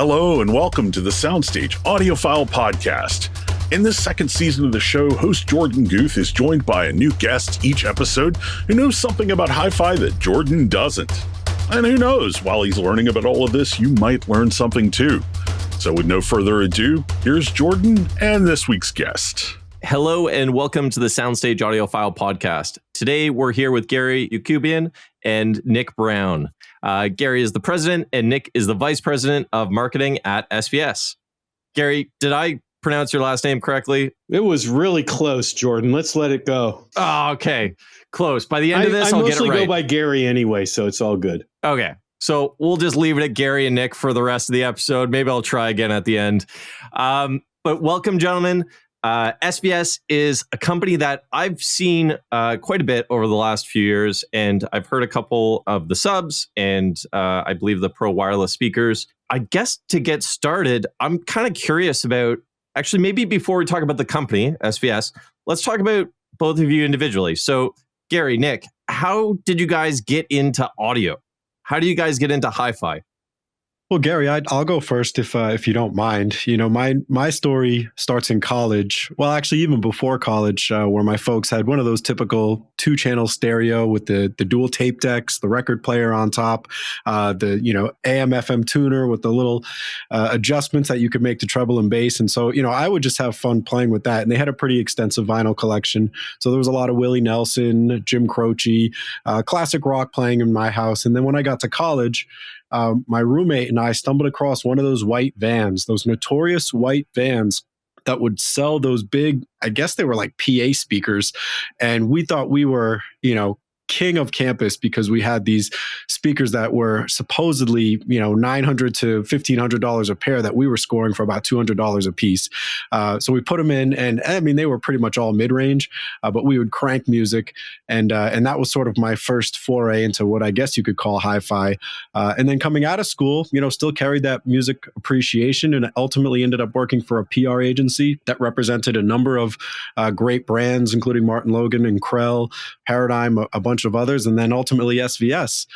Hello and welcome to the Soundstage Audiophile Podcast. In this second season of the show, host Jorden Guth is joined by a new guest each episode who knows something about hi-fi that Jorden doesn't. And who knows, while he's learning about all of this, you might learn something too. So with no further ado, here's Jorden and this week's guest. Hello and welcome to the Soundstage Audiophile Podcast. Today we're here with Gary Yacoubian and Nick Brown. Gary is the president and Nick is the vice president of marketing at SVS. Gary, did I pronounce your last name correctly? It was really close, Jorden. Let's let it go. Oh, okay. Close. By the end of this, I'll get it right. I mostly go by Gary anyway, so it's all good. Okay. So we'll just leave it at Gary and Nick for the rest of the episode. Maybe I'll try again at the end. But welcome, gentlemen. SVS is a company that I've seen quite a bit over the last few years, and I've heard a couple of the subs and I believe the Pro Wireless speakers. I guess to get started, I'm kind of curious about, actually, maybe before we talk about the company, SVS, let's talk about both of you individually. So, Gary, Nick, how did you guys get into audio? How do you guys get into hi-fi? Well, Gary, I'll go first if you don't mind. You know, my story starts in college. Well, actually, even before college, where my folks had one of those typical 2-channel stereo with the dual tape decks, the record player on top, the AM FM tuner with the little adjustments that you could make to treble and bass. And so, I would just have fun playing with that. And they had a pretty extensive vinyl collection. So there was a lot of Willie Nelson, Jim Croce, classic rock playing in my house. And then when I got to college, my roommate and I stumbled across one of those white vans, those notorious white vans that would sell those big, I guess they were like PA speakers. And we thought we were, king of campus because we had these speakers that were supposedly, $900 to $1,500 a pair that we were scoring for about $200 a piece. So we put them in, and I mean, they were pretty much all mid-range, but we would crank music. And that was sort of my first foray into what I guess you could call hi-fi. And then coming out of school, still carried that music appreciation and ultimately ended up working for a PR agency that represented a number of great brands, including Martin Logan and Krell, Paradigm, a bunch of others, and then ultimately SVS.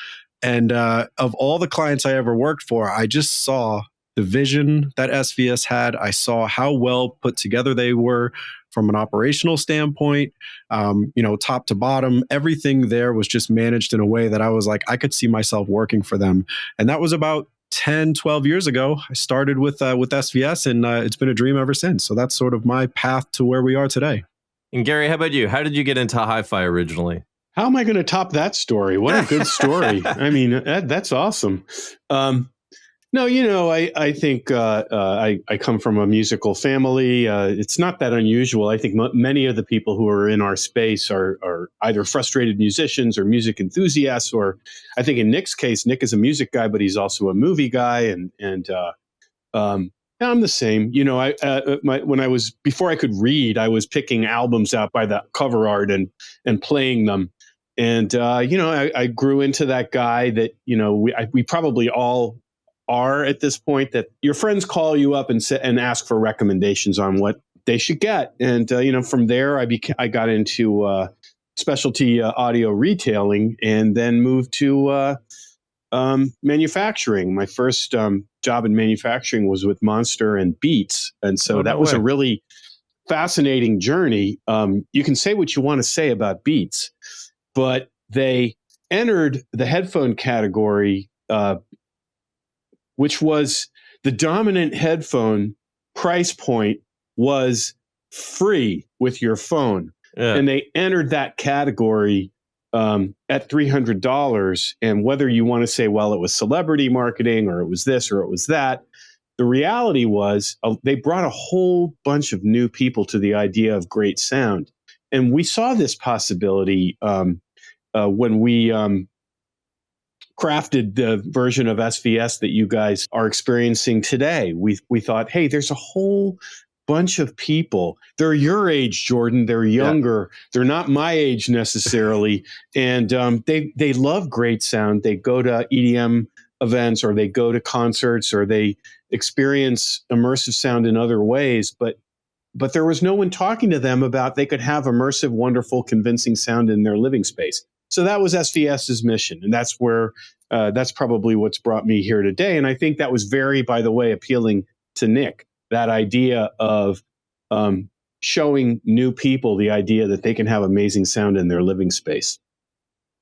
And of all the clients I ever worked for, I just saw the vision that SVS had. I saw how well put together they were from an operational standpoint, top to bottom. Everything there was just managed in a way that I was like, I could see myself working for them. And that was about 10, 12 years ago. I started with SVS, and it's been a dream ever since. So that's sort of my path to where we are today. And Gary, how about you? How did you get into hi-fi originally? How am I going to top that story? What a good story. I mean, that's awesome. I think I come from a musical family. It's not that unusual. I think many of the people who are in our space are either frustrated musicians or music enthusiasts, or I think in Nick's case, Nick is a music guy, but he's also a movie guy. And I'm the same. Before I could read, I was picking albums out by the cover art and playing them. And, I grew into that guy that, we probably all are at this point, that your friends call you up and ask for recommendations on what they should get. And, from there, I got into specialty audio retailing and then moved to manufacturing. My first job in manufacturing was with Monster and Beats. And so that was a really fascinating journey. You can say what you want to say about Beats, but they entered the headphone category, which was the dominant headphone price point was free with your phone. Yeah. And they entered that category at $300. And whether you want to say, well, it was celebrity marketing or it was this or it was that, the reality was they brought a whole bunch of new people to the idea of great sound. And we saw this possibility when we crafted the version of SVS that you guys are experiencing today. We thought, hey, there's a whole bunch of people. They're your age, Jorden. They're younger. Yeah. They're not my age necessarily. And they love great sound. They go to EDM events, or they go to concerts, or they experience immersive sound in other ways. But there was no one talking to them about they could have immersive, wonderful, convincing sound in their living space. So that was SVS's mission. And that's where that's probably what's brought me here today. And I think that was very, by the way, appealing to Nick, that idea of showing new people the idea that they can have amazing sound in their living space.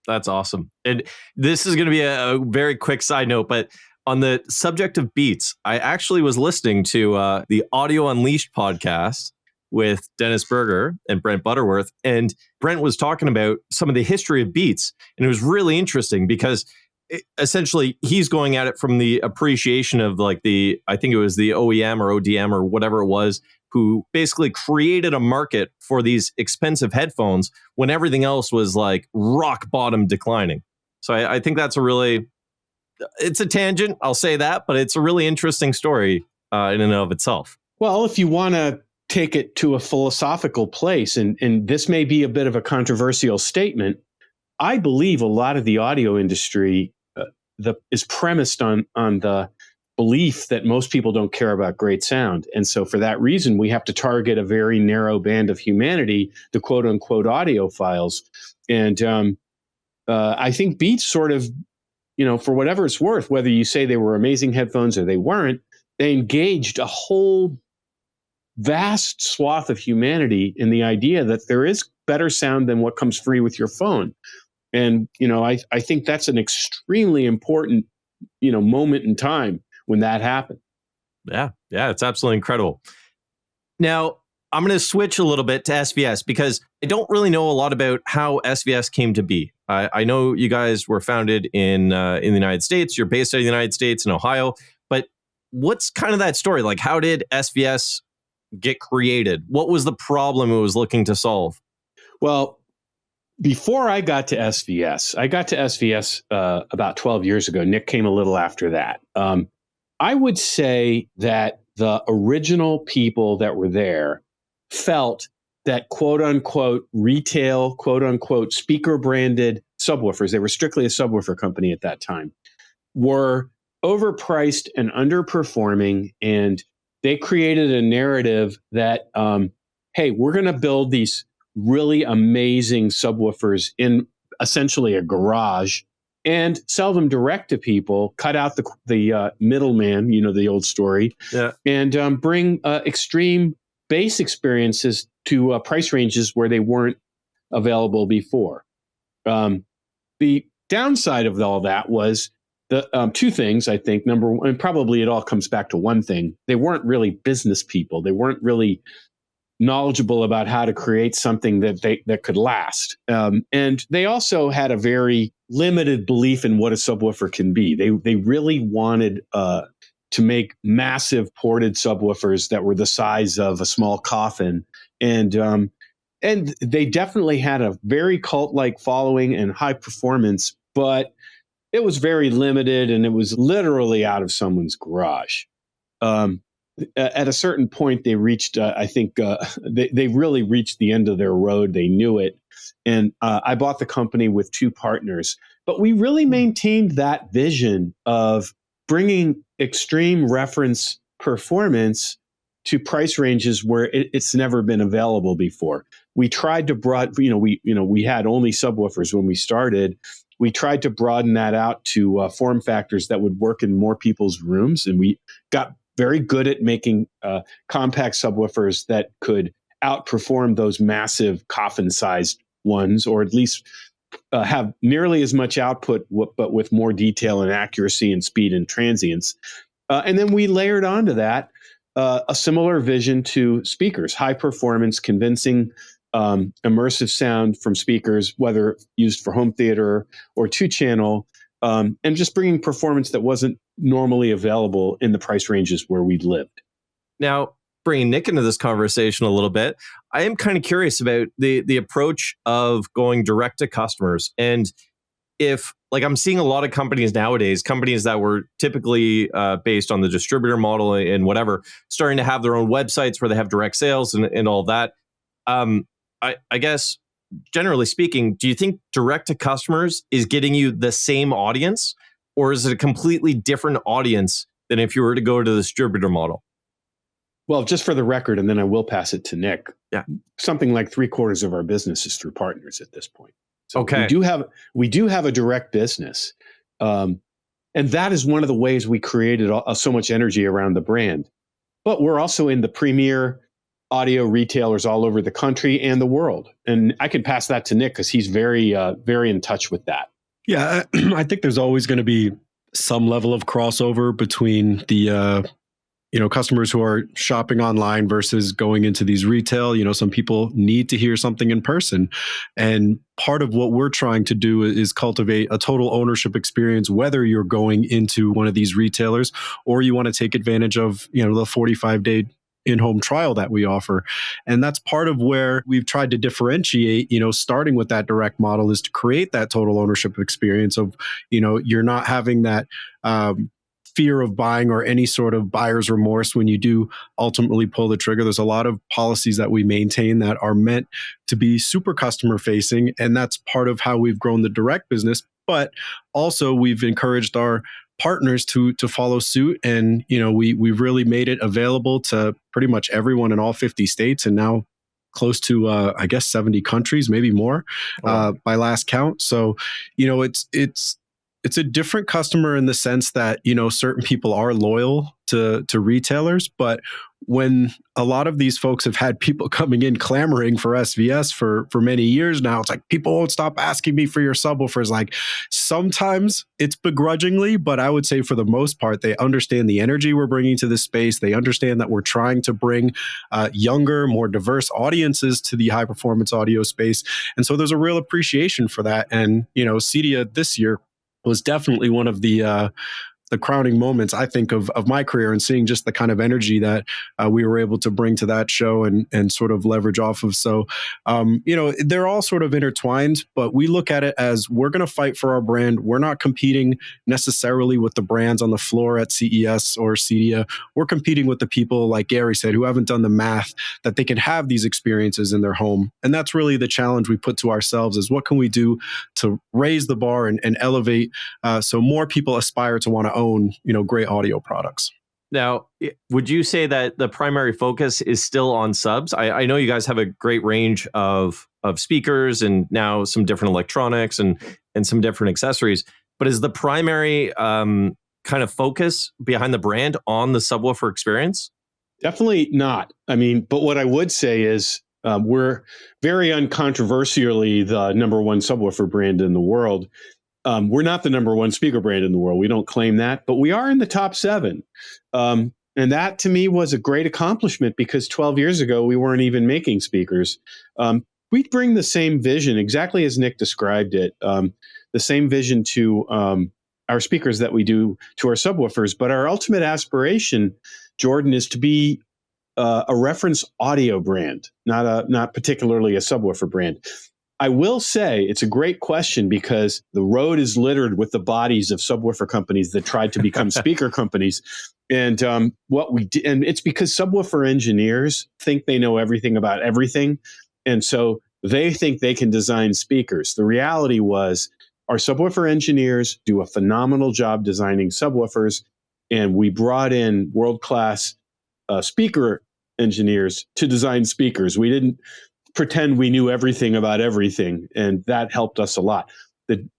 That's awesome. And this is going to be a very quick side note, but on the subject of Beats, I actually was listening to the Audio Unleashed podcast with Dennis Berger and Brent Butterworth. And Brent was talking about some of the history of Beats. And it was really interesting because essentially he's going at it from the appreciation of like I think it was the OEM or ODM or whatever it was, who basically created a market for these expensive headphones when everything else was like rock bottom declining. So I think that's it's a tangent, I'll say that, but it's a really interesting story in and of itself. Well, if you want to take it to a philosophical place, and this may be a bit of a controversial statement, I believe a lot of the audio industry is premised on the belief that most people don't care about great sound. And so for that reason, we have to target a very narrow band of humanity, the quote unquote audiophiles. And I think Beats sort of, for whatever it's worth, whether you say they were amazing headphones or they weren't, they engaged a whole vast swath of humanity in the idea that there is better sound than what comes free with your phone. And, I think that's an extremely important, moment in time when that happened. Yeah, it's absolutely incredible. Now, I'm going to switch a little bit to SVS because I don't really know a lot about how SVS came to be. I know you guys were founded in the United States. You're based out of the United States in Ohio. But what's kind of that story? Like, how did SVS get created? What was the problem it was looking to solve? Well, before I got to SVS, about 12 years ago. Nick came a little after that. I would say that the original people that were there felt that quote unquote retail, quote unquote speaker branded subwoofers, they were strictly a subwoofer company at that time, were overpriced and underperforming. And they created a narrative that, hey, we're going to build these really amazing subwoofers in essentially a garage and sell them direct to people, cut out the middleman, the old story, and bring extreme bass experiences to price ranges where they weren't available before. The downside of all that was the two things, I think. Number one, and probably it all comes back to one thing. They weren't really business people. They weren't really knowledgeable about how to create something that could last. And they also had a very limited belief in what a subwoofer can be. They really wanted to make massive ported subwoofers that were the size of a small coffin. And they definitely had a very cult-like following and high performance, but it was very limited and it was literally out of someone's garage. At a certain point, they reached, I think they really reached the end of their road. They knew it. And I bought the company with two partners. But we really maintained that vision of bringing extreme reference performance to price ranges where it's never been available before. We tried to we had only subwoofers when we started. We tried to broaden that out to form factors that would work in more people's rooms. And we got very good at making compact subwoofers that could outperform those massive coffin-sized ones, or at least have nearly as much output, but with more detail and accuracy and speed and transience. And then we layered onto that a similar vision to speakers, high performance, convincing, immersive sound from speakers, whether used for home theater or two-channel, and just bringing performance that wasn't normally available in the price ranges where we lived. Now, bringing Nick into this conversation a little bit, I am kind of curious about the approach of going direct to customers. And if, like, I'm seeing a lot of companies nowadays, companies that were typically based on the distributor model and whatever, starting to have their own websites where they have direct sales and all that. I guess, generally speaking, do you think direct to customers is getting you the same audience, or is it a completely different audience than if you were to go to the distributor model? Well, just for the record, and then I will pass it to Nick. Yeah, something like 3/4 of our business is through partners at this point. So okay, we do have a direct business, And that is one of the ways we created so much energy around the brand. But we're also in the premier audio retailers all over the country and the world. And I can pass that to Nick because he's very, very in touch with that. Yeah, I think there's always going to be some level of crossover between the customers who are shopping online versus going into these retail. Some people need to hear something in person. And part of what we're trying to do is cultivate a total ownership experience, whether you're going into one of these retailers or you want to take advantage of, the 45-day in-home trial that we offer. And that's part of where we've tried to differentiate, starting with that direct model, is to create that total ownership experience of, you're not having that fear of buying or any sort of buyer's remorse when you do ultimately pull the trigger. There's a lot of policies that we maintain that are meant to be super customer facing. And that's part of how we've grown the direct business. But also we've encouraged our partners to follow suit. And, we've really made it available to pretty much everyone in all 50 states and now close to, 70 countries, maybe more by last count. So, it's a different customer in the sense that, certain people are loyal to retailers, but when a lot of these folks have had people coming in clamoring for SVS for many years now, it's like, people won't stop asking me for your subwoofers. Like, sometimes it's begrudgingly, but I would say for the most part, they understand the energy we're bringing to this space. They understand that we're trying to bring younger, more diverse audiences to the high performance audio space. And so there's a real appreciation for that. And, CEDIA this year was definitely one of the crowning moments, I think, of my career, and seeing just the kind of energy that we were able to bring to that show and sort of leverage off of. So, they're all sort of intertwined, but we look at it as we're going to fight for our brand. We're not competing necessarily with the brands on the floor at CES or CEDIA. We're competing with the people, like Gary said, who haven't done the math that they can have these experiences in their home. And that's really the challenge we put to ourselves, is what can we do to raise the bar and elevate so more people aspire to want to own, great audio products. Now, would you say that the primary focus is still on subs? I know you guys have a great range of speakers and now some different electronics and some different accessories, but is the primary kind of focus behind the brand on the subwoofer experience? Definitely not. But what I would say is we're very uncontroversially the number one subwoofer brand in the world. We're not the number one speaker brand in the world. We don't claim that, but we are in the top 7. And that to me was a great accomplishment, because 12 years ago, we weren't even making speakers. We bring the same vision, exactly as Nick described it, the same vision to our speakers that we do to our subwoofers. But our ultimate aspiration, Jorden, is to be a reference audio brand, not particularly a subwoofer brand. I will say it's a great question, because the road is littered with the bodies of subwoofer companies that tried to become speaker companies. And what we did, and it's because subwoofer engineers think they know everything about everything. And so they think they can design speakers. The reality was, our subwoofer engineers do a phenomenal job designing subwoofers. And we brought in world-class speaker engineers to design speakers. We didn't pretend we knew everything about everything, and that helped us a lot.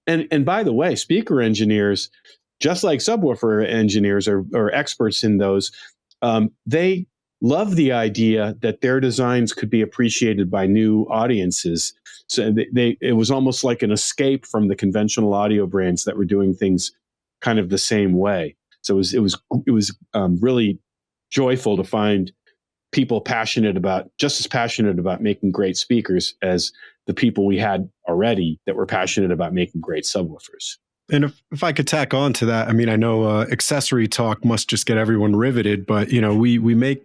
And by the way, speaker engineers, just like subwoofer engineers, are experts in those. They love the idea that their designs could be appreciated by new audiences. So it was almost like an escape from the conventional audio brands that were doing things kind of the same way. So it was really joyful to find people just as passionate about making great speakers as the people we had already that were passionate about making great subwoofers. And if I could tack on to that, I know accessory talk must just get everyone riveted, but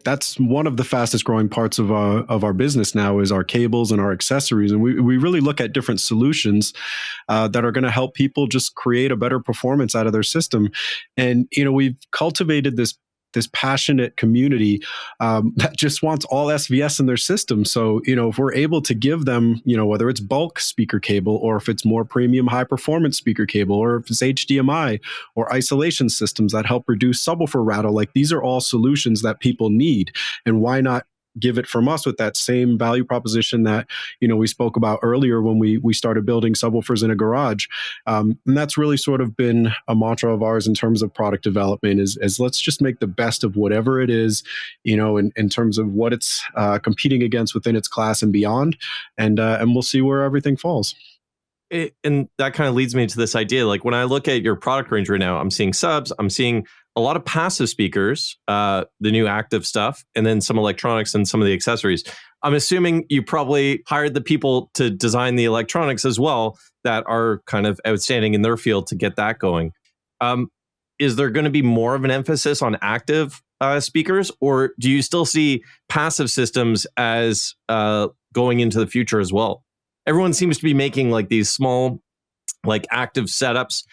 that's one of the fastest growing parts of our business now, is our cables and our accessories. And we really look at different solutions that are going to help people just create a better performance out of their system. And, we've cultivated this passionate community that just wants all SVS in their system. So, if we're able to give them, whether it's bulk speaker cable, or if it's more premium high performance speaker cable, or if it's HDMI or isolation systems that help reduce subwoofer rattle, like, these are all solutions that people need. And why not give it from us with that same value proposition that, we spoke about earlier when we started building subwoofers in a garage. And that's really sort of been a mantra of ours in terms of product development is let's just make the best of whatever it is, in terms of what it's competing against within its class and beyond. And we'll see where everything falls. And that kind of leads me to this idea. Like when I look at your product range right now, I'm seeing subs, I'm seeing a lot of passive speakers, the new active stuff, and then some electronics and some of the accessories. I'm assuming you probably hired the people to design the electronics as well that are kind of outstanding in their field to get that going. Is there going to be more of an emphasis on active speakers, or do you still see passive systems as going into the future as well? Everyone seems to be making like these small, like active setups,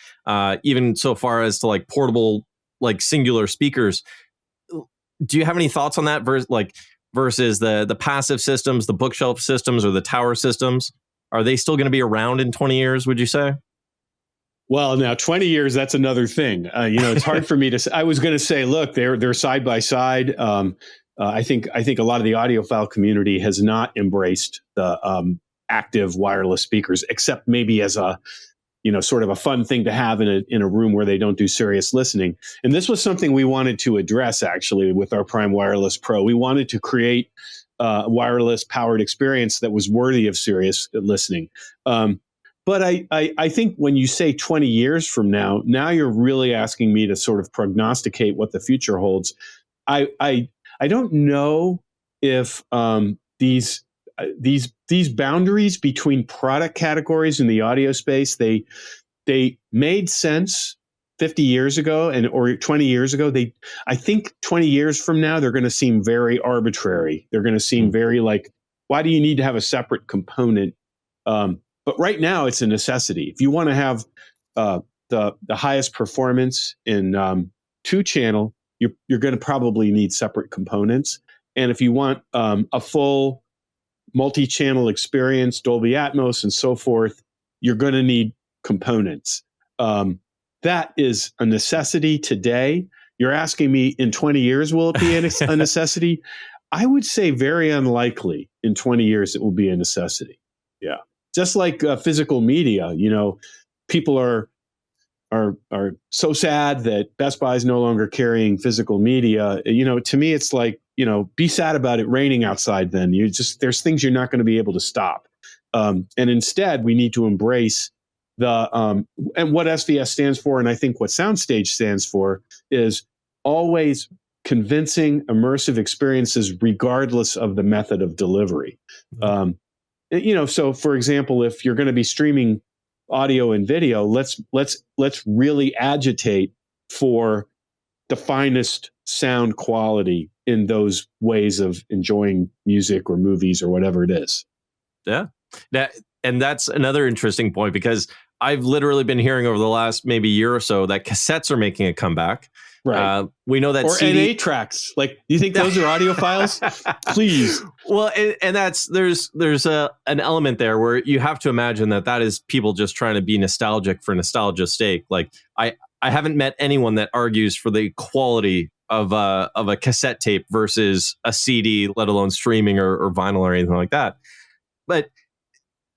even so far as to like portable, like singular speakers. Do you have any thoughts on that versus the passive systems, the bookshelf systems, or the tower systems? Are they still going to be around in 20 years, would you say? Well, now 20 years, that's another thing. It's hard for me to say. I was going to say, look, they're side by side. I think a lot of the audiophile community has not embraced the active wireless speakers, except maybe as a, sort of a fun thing to have in a room where they don't do serious listening. And this was something we wanted to address actually with our Prime Wireless Pro. We wanted to create a wireless powered experience that was worthy of serious listening. But I think when you say 20 years from now you're really asking me to sort of prognosticate what the future holds. I don't know if these boundaries between product categories in the audio space, they made sense 50 years ago or 20 years ago. I think 20 years from now, they're going to seem very arbitrary. They're going to seem very like, why do you need to have a separate component? But right now it's a necessity. If you want to have the highest performance in 2-channel, you're going to probably need separate components. And if you want a full multi-channel experience, Dolby Atmos and so forth, you're going to need components. That is a necessity today. You're asking me in 20 years, will it be a necessity? I would say very unlikely in 20 years it will be a necessity. Yeah. Just like physical media, people are so sad that Best Buy is no longer carrying physical media. To me, it's like, be sad about it raining outside. Then there's things you're not going to be able to stop. And instead, we need to embrace and what SVS stands for. And I think what Soundstage stands for is always convincing, immersive experiences, regardless of the method of delivery. So for example, if you're going to be streaming audio and video, let's really agitate for the finest sound quality in those ways of enjoying music or movies or whatever it is. Yeah. And that's another interesting point, because I've literally been hearing over the last maybe year or so that cassettes are making a comeback. Right. We know that or CD... NA tracks. Like, do you think those are audio files? Please. Well, and there's an element there where you have to imagine that is people just trying to be nostalgic for nostalgia's sake. Like I haven't met anyone that argues for the quality of a cassette tape versus a CD, let alone streaming or vinyl or anything like that. But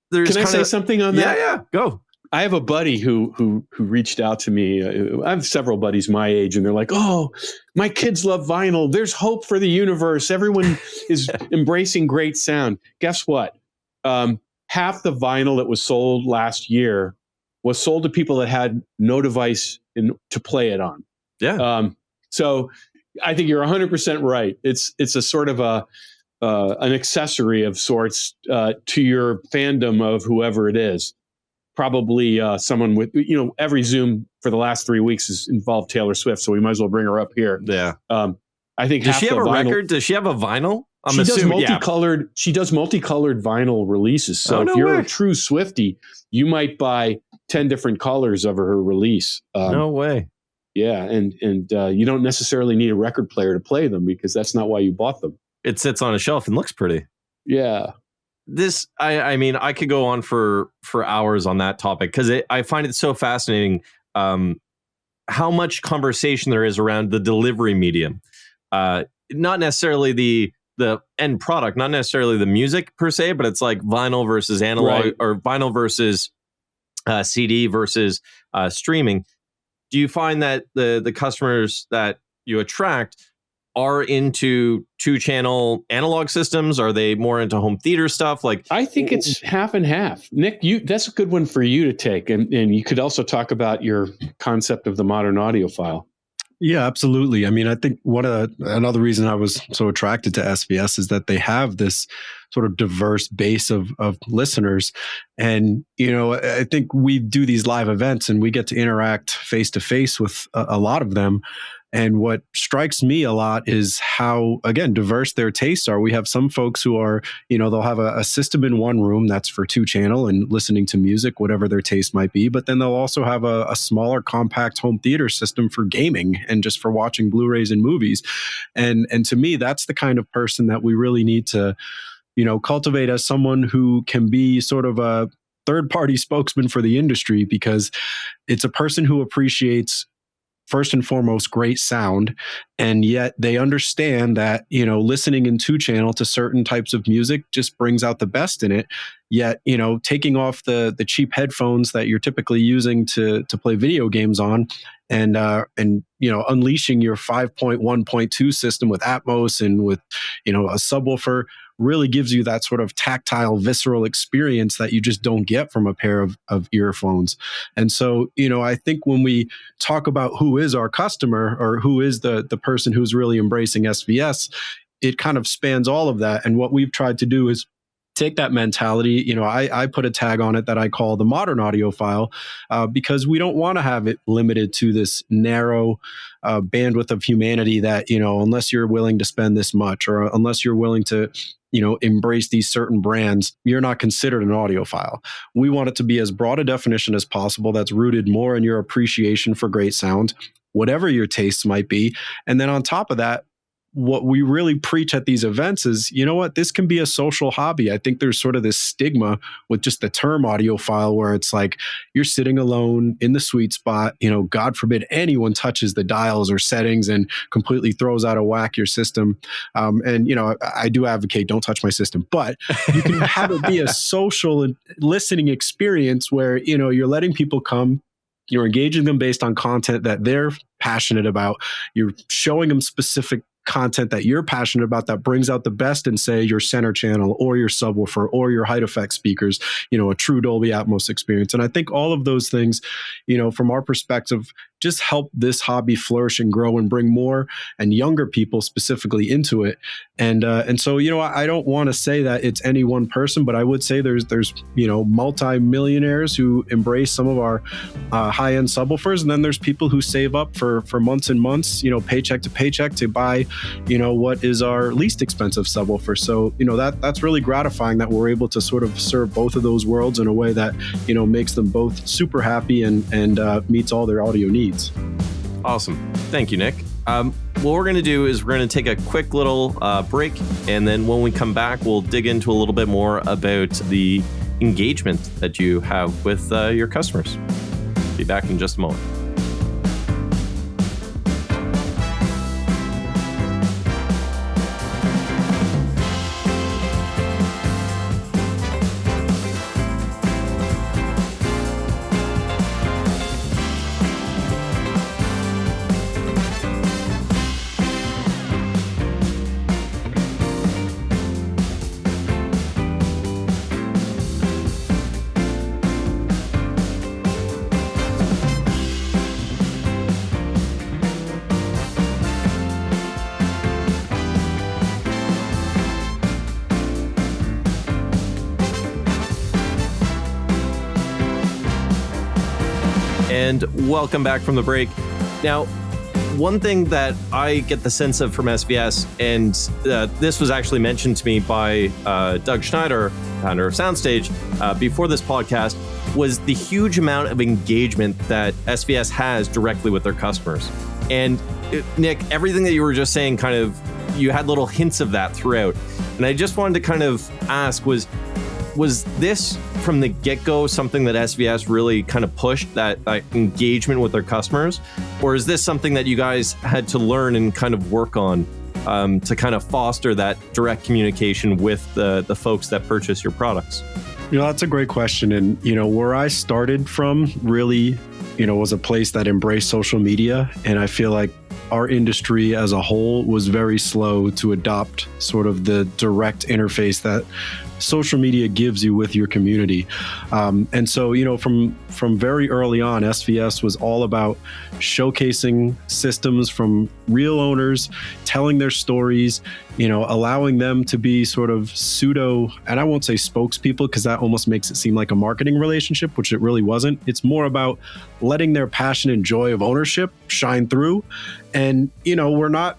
there's Can I say something on that? Yeah, go. I have a buddy who reached out to me. I have several buddies my age, and they're like, "Oh, my kids love vinyl. There's hope for the universe. Everyone is embracing great sound." Guess what? Half the vinyl that was sold last year was sold to people that had no device to play it on. Yeah. So I think you're 100% right. It's a sort of an accessory of sorts to your fandom of whoever it is. Probably someone with, every Zoom for the last 3 weeks has involved Taylor Swift, so we might as well bring her up here. Yeah. I think does she have a record? Does she have a vinyl? She does multicolored vinyl releases. So if you're a true Swiftie, you might buy 10 different colors of her release. No way. Yeah, and you don't necessarily need a record player to play them, because that's not why you bought them. It sits on a shelf and looks pretty. Yeah. This, I mean, I could go on for hours on that topic, because I find it so fascinating how much conversation there is around the delivery medium. Not necessarily the the end product, not necessarily the music per se, but it's like vinyl versus analog, Right. or vinyl versus CD versus streaming. Do you find that the customers that you attract are into 2-channel analog systems? Are they more into home theater stuff? Like, I think it's half and half. Nick, that's a good one for you to take. And you could also talk about your concept of the modern audiophile. Yeah, absolutely. I mean, I think another reason I was so attracted to SVS is that they have this sort of diverse base of listeners. And, I think we do these live events and we get to interact face to face with a lot of them. And what strikes me a lot is how, again, diverse their tastes are. We have some folks who are, they'll have a system in one room that's for 2-channel and listening to music, whatever their taste might be. But then they'll also have a smaller, compact home theater system for gaming and just for watching Blu-rays and movies. And to me, that's the kind of person that we really need to, cultivate as someone who can be sort of a third-party spokesman for the industry, because it's a person who appreciates, first and foremost, great sound. And yet they understand that, listening in 2-channel to certain types of music just brings out the best in it. Yet, taking off the cheap headphones that you're typically using to play video games on and unleashing your 5.1.2 system with Atmos and with, a subwoofer really gives you that sort of tactile, visceral experience that you just don't get from a pair of earphones. And so, I think when we talk about who is our customer or who is the person who's really embracing SVS, it kind of spans all of that. And what we've tried to do is take that mentality. I put a tag on it that I call the modern audiophile, because we don't want to have it limited to this narrow bandwidth of humanity that, unless you're willing to spend this much, or unless you're willing to, embrace these certain brands, you're not considered an audiophile. We want it to be as broad a definition as possible that's rooted more in your appreciation for great sound, whatever your tastes might be. And then on top of that, what we really preach at these events is, this can be a social hobby. I think there's sort of this stigma with just the term audiophile, where it's like you're sitting alone in the sweet spot. God forbid anyone touches the dials or settings and completely throws out of whack your system. I do advocate don't touch my system, but you can have it be a social and listening experience where, you're letting people come. You're engaging them based on content that they're passionate about. You're showing them specific content that you're passionate about that brings out the best in, say, your center channel or your subwoofer or your height effect speakers, a true Dolby Atmos experience. And I think all of those things, from our perspective, just help this hobby flourish and grow and bring more and younger people specifically into it. And so, I don't want to say that it's any one person, but I would say there's multi-millionaires who embrace some of our high-end subwoofers. And then there's people who save up for months and months, paycheck to paycheck to buy, what is our least expensive subwoofer. So, that's really gratifying that we're able to sort of serve both of those worlds in a way that, makes them both super happy and meets all their audio needs. Awesome. Thank you, Nick. What we're going to do is we're going to take a quick little break. And then when we come back, we'll dig into a little bit more about the engagement that you have with your customers. Be back in just a moment. And welcome back from the break. Now, one thing that I get the sense of from SVS, and this was actually mentioned to me by Doug Schneider, founder of Soundstage, before this podcast, was the huge amount of engagement that SVS has directly with their customers. And Nick, everything that you were just saying, kind of, you had little hints of that throughout. And I just wanted to kind of ask, was this from the get-go something that SVS really kind of pushed, that engagement with their customers? Or is this something that you guys had to learn and kind of work on to kind of foster that direct communication with the folks that purchase your products? That's a great question. And, where I started from really, was a place that embraced social media. And I feel like our industry as a whole was very slow to adopt sort of the direct interface that social media gives you with your community. And so, from very early on, SVS was all about showcasing systems from real owners, telling their stories, allowing them to be sort of pseudo, and I won't say spokespeople because that almost makes it seem like a marketing relationship, which it really wasn't. It's more about letting their passion and joy of ownership shine through. And, we're not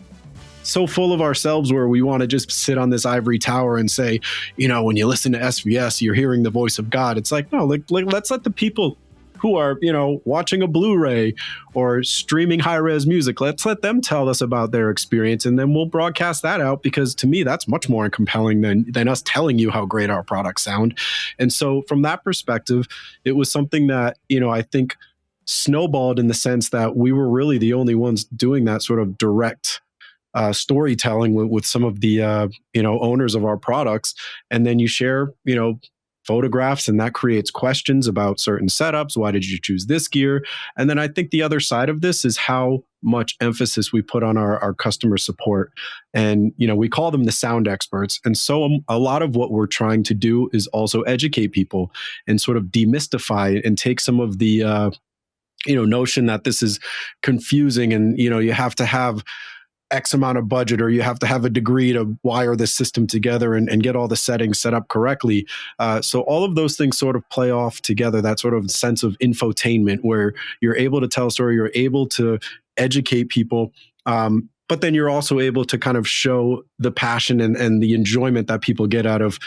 so full of ourselves where we want to just sit on this ivory tower and say, when you listen to SVS, you're hearing the voice of God. It's like, no, let's let the people who are, watching a Blu-ray or streaming high-res music, let's let them tell us about their experience, and then we'll broadcast that out, because to me, that's much more compelling than us telling you how great our products sound. And so from that perspective, it was something that, I think snowballed in the sense that we were really the only ones doing that sort of direct storytelling with some of the owners of our products. And then you share photographs, and that creates questions about certain setups. Why did you choose this gear? And then I think the other side of this is how much emphasis we put on our customer support. And we call them the sound experts. And so a lot of what we're trying to do is also educate people and sort of demystify and take some of the notion that this is confusing and you have to have X amount of budget, or you have to have a degree to wire this system together and get all the settings set up correctly. So all of those things sort of play off together, that sort of sense of infotainment where you're able to tell a story, you're able to educate people, but then you're also able to kind of show the passion and the enjoyment that people get out of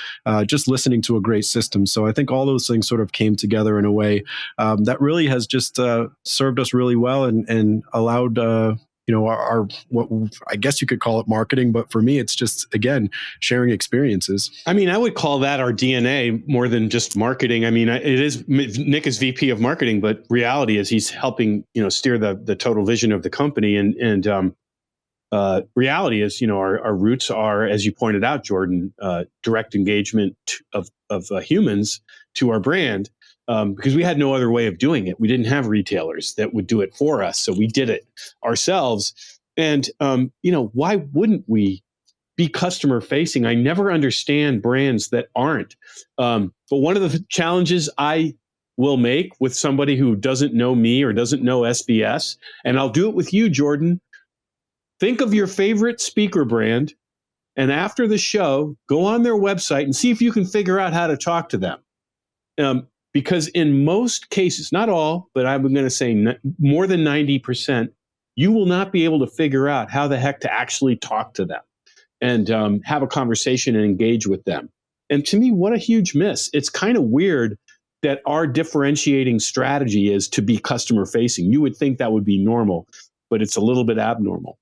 just listening to a great system. So I think all those things sort of came together in a way that really has just served us really well and allowed our what I guess you could call it marketing, but for me, it's just, again, sharing experiences. I mean, I would call that our DNA more than just marketing. I mean, it is, Nick is VP of marketing, but reality is he's helping, steer the total vision of the company. And reality is, our roots are, as you pointed out, Jorden, direct engagement of humans to our brand. Because we had no other way of doing it. We didn't have retailers that would do it for us. So we did it ourselves. And, why wouldn't we be customer facing? I never understand brands that aren't. But one of the challenges I will make with somebody who doesn't know me or doesn't know SVS, and I'll do it with you, Jorden, think of your favorite speaker brand, and after the show, go on their website and see if you can figure out how to talk to them. Because in most cases, not all, but I'm going to say more than 90%, you will not be able to figure out how the heck to actually talk to them and have a conversation and engage with them. And to me, what a huge miss. It's kind of weird that our differentiating strategy is to be customer facing. You would think that would be normal, but it's a little bit abnormal.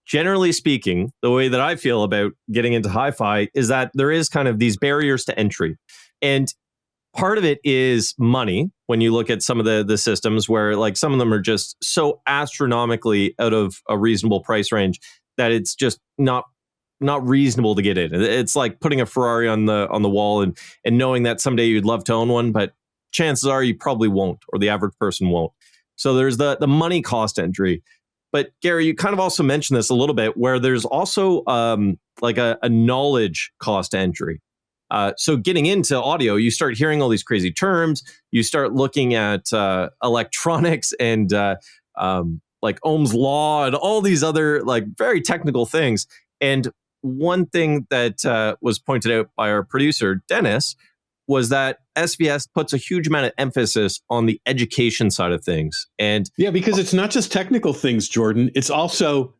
Generally speaking, the way that I feel about getting into hi-fi is that there is kind of these barriers to entry. And part of it is money. When you look at some of the systems where like some of them are just so astronomically out of a reasonable price range that it's just not reasonable to get in. It's like putting a Ferrari on the wall and knowing that someday you'd love to own one, but chances are you probably won't, or the average person won't. So there's the money cost entry. But Gary, you kind of also mentioned this a little bit, where there's also like a knowledge cost entry. So getting into audio, you start hearing all these crazy terms. You start looking at electronics and like Ohm's law and all these other like very technical things. And one thing that was pointed out by our producer, Dennis, was that SVS puts a huge amount of emphasis on the education side of things. And yeah, because it's not just technical things, Jorden. It's also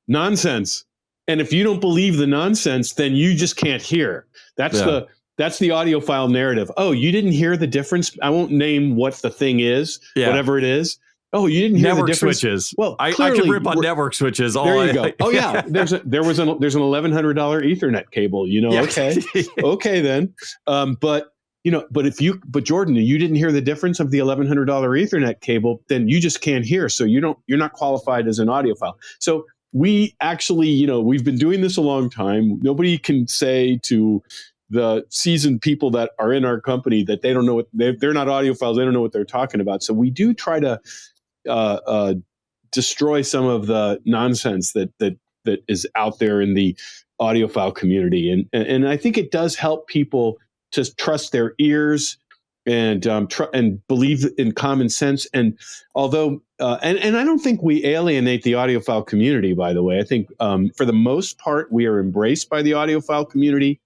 nonsense. And if you don't believe the nonsense, then you just can't hear. That's the audiophile narrative. Oh, you didn't hear the difference? I won't name what the thing is, whatever it is. Oh, you didn't hear network the difference? Switches. Well, I can rip on network switches. There you go. Oh yeah, there's an $1,100 Ethernet cable. Okay, okay then. But Jorden, you didn't hear the difference of the $1,100 Ethernet cable, then you just can't hear. So you're not qualified as an audiophile. So we actually, we've been doing this a long time. Nobody can say to the seasoned people that are in our company that they don't know what they're not audiophiles. They don't know what they're talking about. So we do try to destroy some of the nonsense that is out there in the audiophile community, and I think it does help people to trust their ears and believe in common sense. And although and I don't think we alienate the audiophile community, by the way. I think for the most part we are embraced by the audiophile community,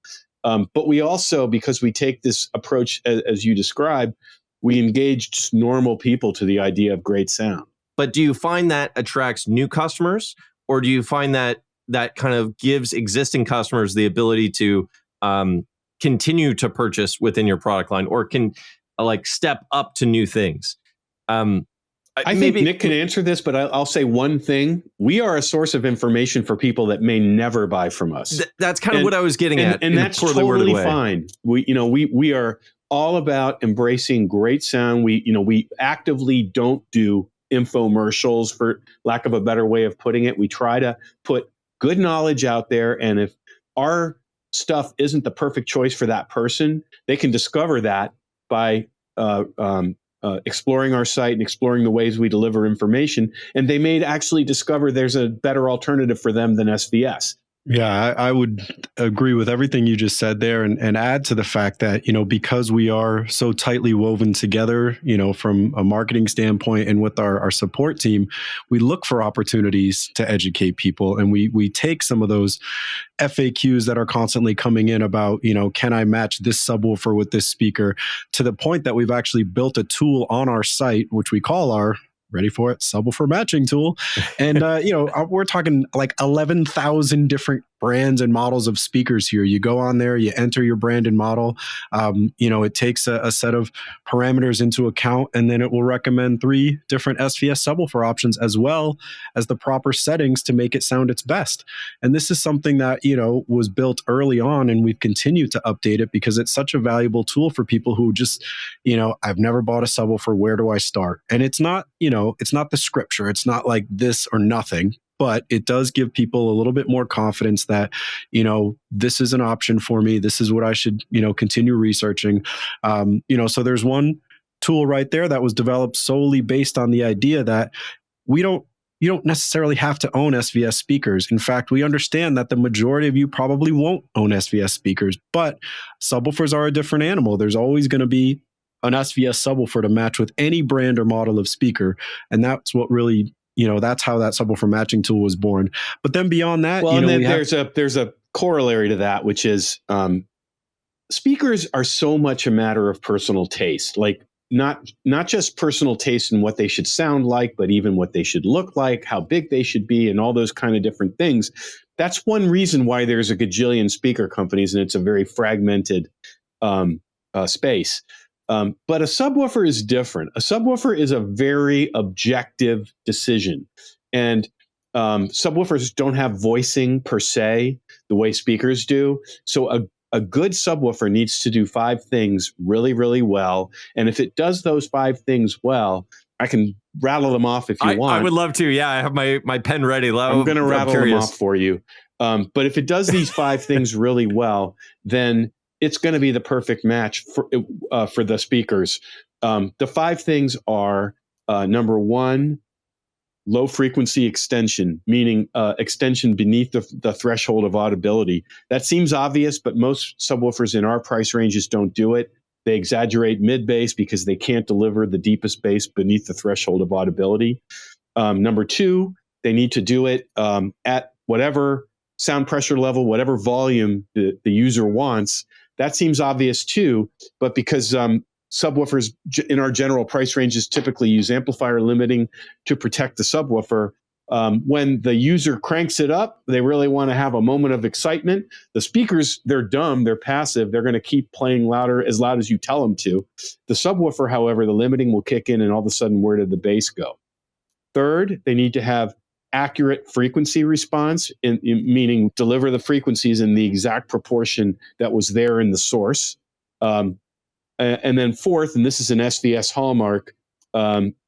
but we also, because we take this approach as you described, we engage just normal people to the idea of great sound. But do you find that attracts new customers, or do you find that kind of gives existing customers the ability to continue to purchase within your product line, or can step up to new things? I think Nick can answer this, but I'll say one thing. We are a source of information for people that may never buy from us. That's kind of what I was getting at. And that's totally fine. We are all about embracing great sound. We actively don't do infomercials, for lack of a better way of putting it. We try to put good knowledge out there. And if our stuff isn't the perfect choice for that person, they can discover that by exploring our site and exploring the ways we deliver information. And they may actually discover there's a better alternative for them than SVS. Yeah, I would agree with everything you just said there, and add to the fact that, because we are so tightly woven together, from a marketing standpoint and with our support team, we look for opportunities to educate people. And we take some of those FAQs that are constantly coming in about, can I match this subwoofer with this speaker, to the point that we've actually built a tool on our site, which we call our, ready for it, subwoofer matching tool. And, we're talking like 11,000 different brands and models of speakers here. You go on there, you enter your brand and model. It takes a set of parameters into account, and then it will recommend 3 different SVS subwoofer options, as well as the proper settings to make it sound its best. And this is something that, was built early on, and we've continued to update it because it's such a valuable tool for people who just, I've never bought a subwoofer. Where do I start? And it's not, it's not the scripture. It's not like this or nothing. But it does give people a little bit more confidence that, this is an option for me. This is what I should, continue researching. So there's one tool right there that was developed solely based on the idea that you don't necessarily have to own SVS speakers. In fact, we understand that the majority of you probably won't own SVS speakers, but subwoofers are a different animal. There's always going to be an SVS subwoofer to match with any brand or model of speaker. And that's what really, that's how that subwoofer matching tool was born. But then beyond that, there's a corollary to that, which is speakers are so much a matter of personal taste. Like not just personal taste in what they should sound like, but even what they should look like, how big they should be, and all those kind of different things. That's one reason why there's a gajillion speaker companies, and it's a very fragmented space. But a subwoofer is different. A subwoofer is a very objective decision. And subwoofers don't have voicing per se the way speakers do. So a good subwoofer needs to do 5 things really, really well. And if it does those 5 things well, I can rattle them off if you want. I would love to. Yeah, I have my pen ready. I'm going to rattle them off for you. But if it does these 5 things really well, then it's going to be the perfect match for the speakers. The 5 things are, number 1, low frequency extension, meaning extension beneath the threshold of audibility. That seems obvious, but most subwoofers in our price ranges don't do it. They exaggerate mid bass because they can't deliver the deepest bass beneath the threshold of audibility. Number 2, they need to do it at whatever sound pressure level, whatever volume the user wants. That seems obvious too, but because subwoofers in our general price ranges typically use amplifier limiting to protect the subwoofer, when the user cranks it up, they really want to have a moment of excitement. The speakers, they're dumb, they're passive, they're going to keep playing louder, as loud as you tell them to. The subwoofer, however, the limiting will kick in, and all of a sudden, where did the bass go? Third, they need to have accurate frequency response, meaning deliver the frequencies in the exact proportion that was there in the source. And then fourth, and this is an SVS hallmark,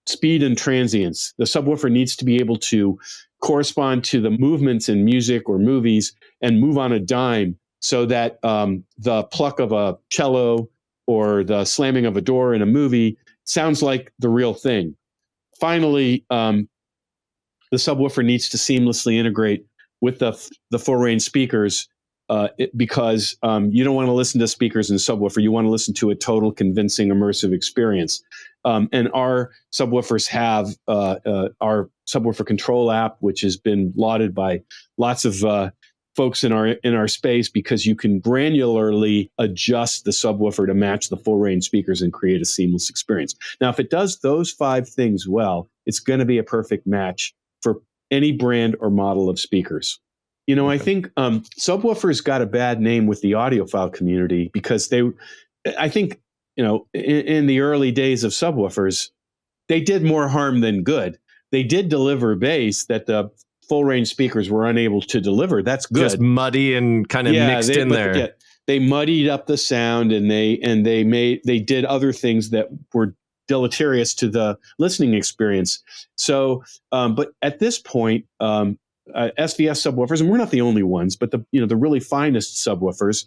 speed and transience. The subwoofer needs to be able to correspond to the movements in music or movies and move on a dime so that the pluck of a cello or the slamming of a door in a movie sounds like the real thing. Finally, the subwoofer needs to seamlessly integrate with the full range speakers because you don't want to listen to speakers in subwoofer. You want to listen to a total, convincing, immersive experience. And our subwoofers have our subwoofer control app, which has been lauded by lots of folks in our space because you can granularly adjust the subwoofer to match the full range speakers and create a seamless experience. Now, if it does those 5 things well, it's going to be a perfect match for any brand or model of speakers. You know, I think subwoofers got a bad name with the audiophile community because I think, you know, in the early days of subwoofers, they did more harm than good. They did deliver bass that the full range speakers were unable to deliver. That's good. Just muddy and kind of mixed in there. Yeah, they muddied up the sound and they did other things that were deleterious to the listening experience. So, but at this point, SVS subwoofers, and we're not the only ones, but the really finest subwoofers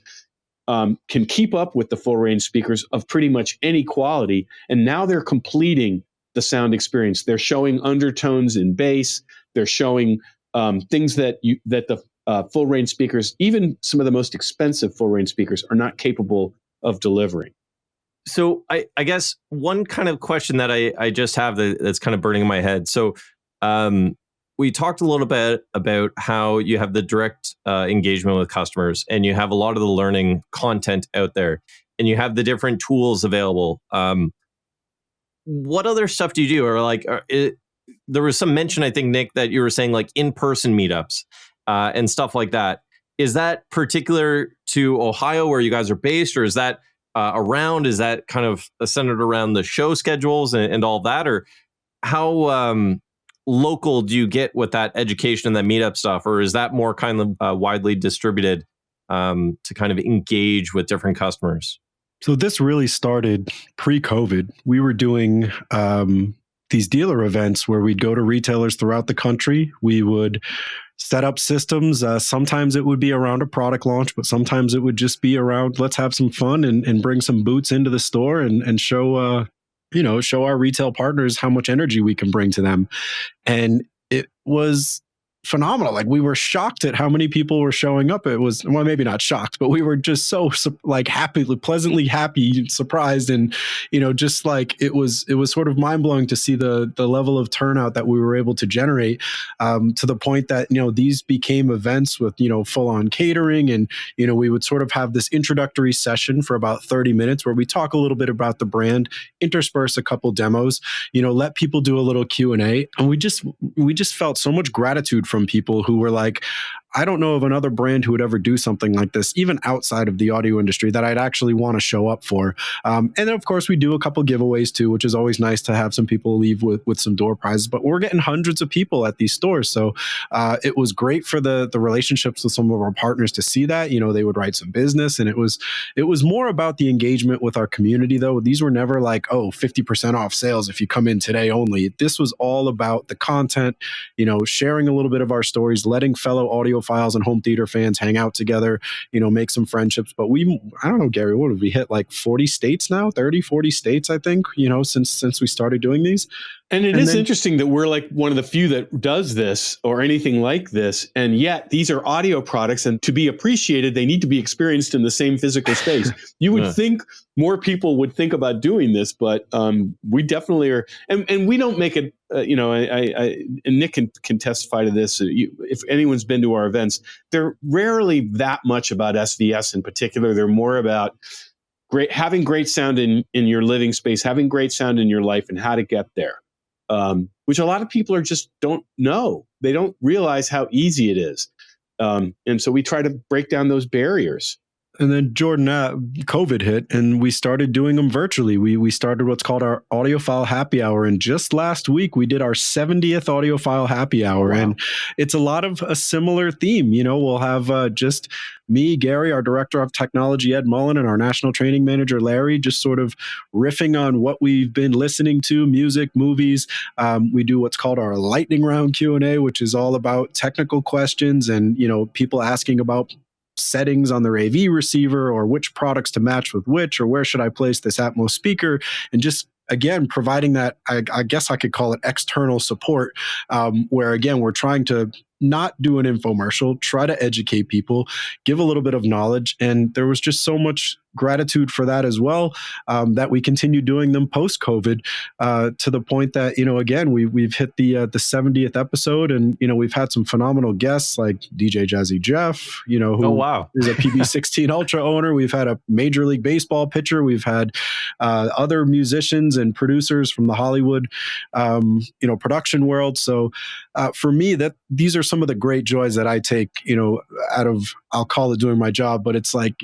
can keep up with the full range speakers of pretty much any quality. And now they're completing the sound experience. They're showing undertones in bass. They're showing things that the full range speakers, even some of the most expensive full range speakers, are not capable of delivering. So I guess one kind of question that I just have that's kind of burning in my head. So we talked a little bit about how you have the direct engagement with customers and you have a lot of the learning content out there and you have the different tools available. What other stuff do you do? Or there was some mention, I think, Nick, that you were saying like in-person meetups and stuff like that. Is that particular to Ohio where you guys are based, or is that is that kind of centered around the show schedules and all that? Or how local do you get with that education and that meetup stuff? Or is that more kind of widely distributed to kind of engage with different customers? So this really started pre-COVID. We were doing these dealer events where we'd go to retailers throughout the country. We would set up systems. Sometimes it would be around a product launch, but sometimes it would just be around, let's have some fun and bring some boots into the store and show our retail partners how much energy we can bring to them. And it was phenomenal. Like, we were shocked at how many people were showing up. It was, well, maybe not shocked, but we were just so pleasantly happy, surprised. And, just like it was sort of mind blowing to see the level of turnout that we were able to generate, to the point that, these became events with, full on catering. And, we would sort of have this introductory session for about 30 minutes where we talk a little bit about the brand, intersperse a couple demos, let people do a little Q&A. And we just felt so much gratitude from people who were like, I don't know of another brand who would ever do something like this, even outside of the audio industry, that I'd actually want to show up for. And then, of course, we do a couple giveaways too, which is always nice to have some people leave with some door prizes. But we're getting hundreds of people at these stores. So it was great for the relationships with some of our partners to see that. They would write some business. And it was more about the engagement with our community, though. These were never like, 50% off sales if you come in today only. This was all about the content, sharing a little bit of our stories, letting fellow audiophiles and home theater fans hang out together, make some friendships. But I don't know, Gary, what have we hit? Like 40 states now, 30, 40 states, I think, since we started doing these. And it is interesting that we're like one of the few that does this or anything like this. And yet these are audio products, and to be appreciated, they need to be experienced in the same physical space. You would think more people would think about doing this, but we definitely are. And we don't make it, and Nick can testify to this. If anyone's been to our events, they're rarely that much about SVS in particular. They're more about having great sound in your living space, having great sound in your life, and how to get there. Which a lot of people just don't know. They don't realize how easy it is. And so we try to break down those barriers. And then Jorden, COVID hit and we started doing them virtually. We started what's called our audiophile happy hour. And just last week we did our 70th audiophile happy hour. Wow. And it's a lot of a similar theme. We'll have just me, Gary, our director of technology, Ed Mullen, and our national training manager, Larry, just sort of riffing on what we've been listening to, music, movies. We do what's called our lightning round Q&A, which is all about technical questions and, people asking about settings on their AV receiver or which products to match with which, or where should I place this Atmos speaker, and just again providing that I guess I could call it external support, where again we're trying to not do an infomercial, try to educate people, give a little bit of knowledge. And there was just so much gratitude for that as well, that we continue doing them post-COVID, to the point that, again, we've hit the 70th episode, and, we've had some phenomenal guests like DJ Jazzy Jeff, who is a PB16 Ultra owner. We've had a Major League Baseball pitcher. We've had other musicians and producers from the Hollywood, production world. So for me, these are some of the great joys that I take, out of, I'll call it doing my job, but it's like,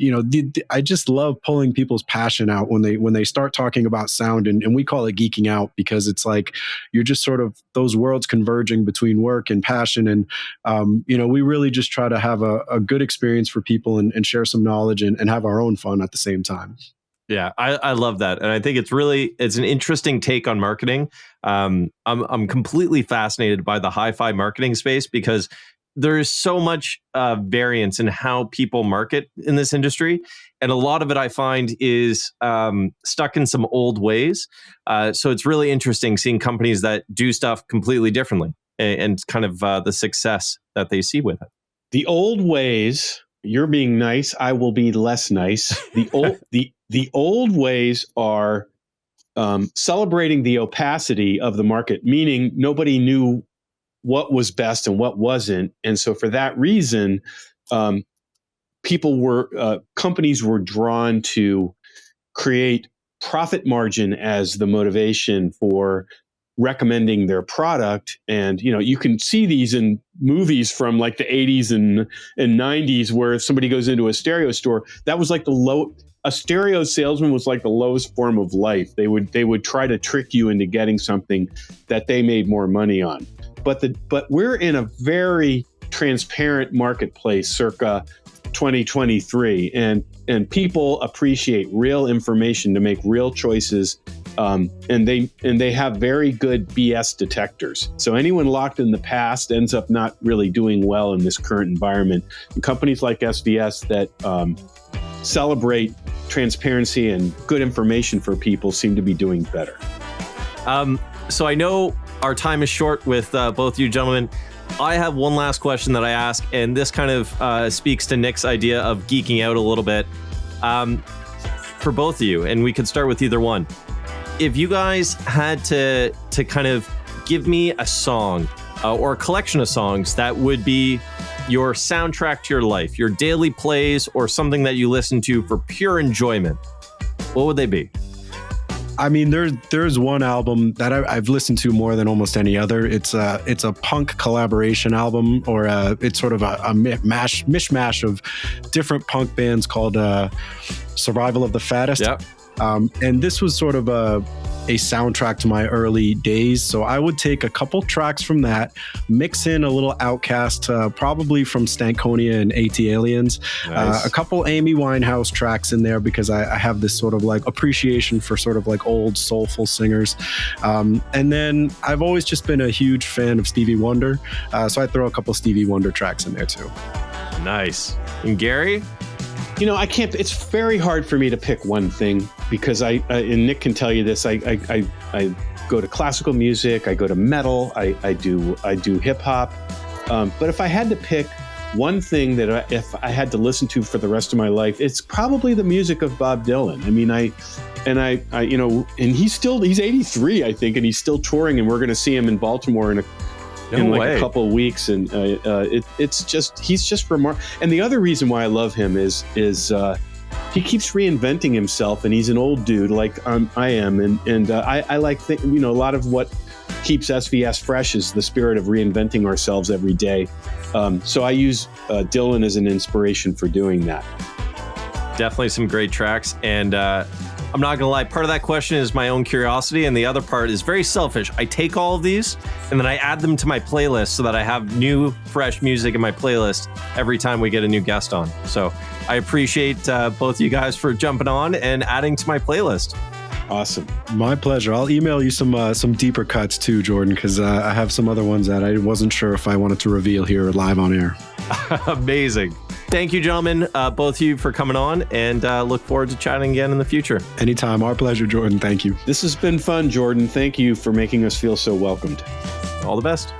I just love pulling people's passion out when they start talking about sound, and we call it geeking out, because it's like you're just sort of those worlds converging between work and passion. And, we really just try to have a good experience for people and share some knowledge and have our own fun at the same time. Yeah, I love that. And I think it's an interesting take on marketing. I'm completely fascinated by the hi-fi marketing space, because there is so much variance in how people market in this industry. And a lot of it I find is stuck in some old ways. So it's really interesting seeing companies that do stuff completely differently and kind of the success that they see with it. The old ways, you're being nice, I will be less nice. The old ways are celebrating the opacity of the market, meaning nobody knew what was best and what wasn't. And so for that reason, companies were drawn to create profit margin as the motivation for recommending their product. And, you can see these in movies from like the 80s and 90s, where if somebody goes into a stereo store, that was like a stereo salesman was like the lowest form of life. They would try to trick you into getting something that they made more money on. But we're in a very transparent marketplace circa 2023, and people appreciate real information to make real choices, and they have very good BS detectors. So anyone locked in the past ends up not really doing well in this current environment. And companies like SVS that celebrate transparency and good information for people seem to be doing better. So I know our time is short with both you gentlemen. I have one last question that I ask, and this kind of speaks to Nick's idea of geeking out a little bit. For both of you, and we could start with either one. If you guys had to kind of give me a song or a collection of songs that would be your soundtrack to your life, your daily plays, or something that you listen to for pure enjoyment, what would they be? I mean, there's one album that I've listened to more than almost any other. It's a punk collaboration album, or it's sort of a mishmash of different punk bands called Survival of the Fattest. Yep. And this was sort of a soundtrack to my early days. So I would take a couple tracks from that, mix in a little Outkast, probably from Stankonia and AT Aliens, nice. A couple Amy Winehouse tracks in there, because I have this sort of like appreciation for sort of like old soulful singers. And then I've always just been a huge fan of Stevie Wonder. So I throw a couple Stevie Wonder tracks in there too. Nice. And Gary? I can't. It's very hard for me to pick one thing, because and Nick can tell you this. I go to classical music. I go to metal. I do hip hop. But if I had to pick one thing that if I had to listen to for the rest of my life, it's probably the music of Bob Dylan. I mean, and he's 83, I think, and he's still touring, and we're going to see him in Baltimore in a couple of weeks, and he's just remarkable. And the other reason why I love him is he keeps reinventing himself, and he's an old dude like I am, and I like a lot of what keeps SVS fresh is the spirit of reinventing ourselves every day. So I use Dylan as an inspiration for doing that. definitely some great tracks. And I'm not gonna lie, part of that question is my own curiosity, and the other part is very selfish. I take all of these and then I add them to my playlist so that I have new, fresh music in my playlist every time we get a new guest on. So I appreciate both of you guys for jumping on and adding to my playlist. Awesome. My pleasure. I'll email you some deeper cuts too, Jorden, because I have some other ones that I wasn't sure if I wanted to reveal here live on air. Amazing. Thank you, gentlemen, both of you, for coming on, and look forward to chatting again in the future. Anytime. Our pleasure, Jorden. Thank you. This has been fun, Jorden. Thank you for making us feel so welcomed. All the best.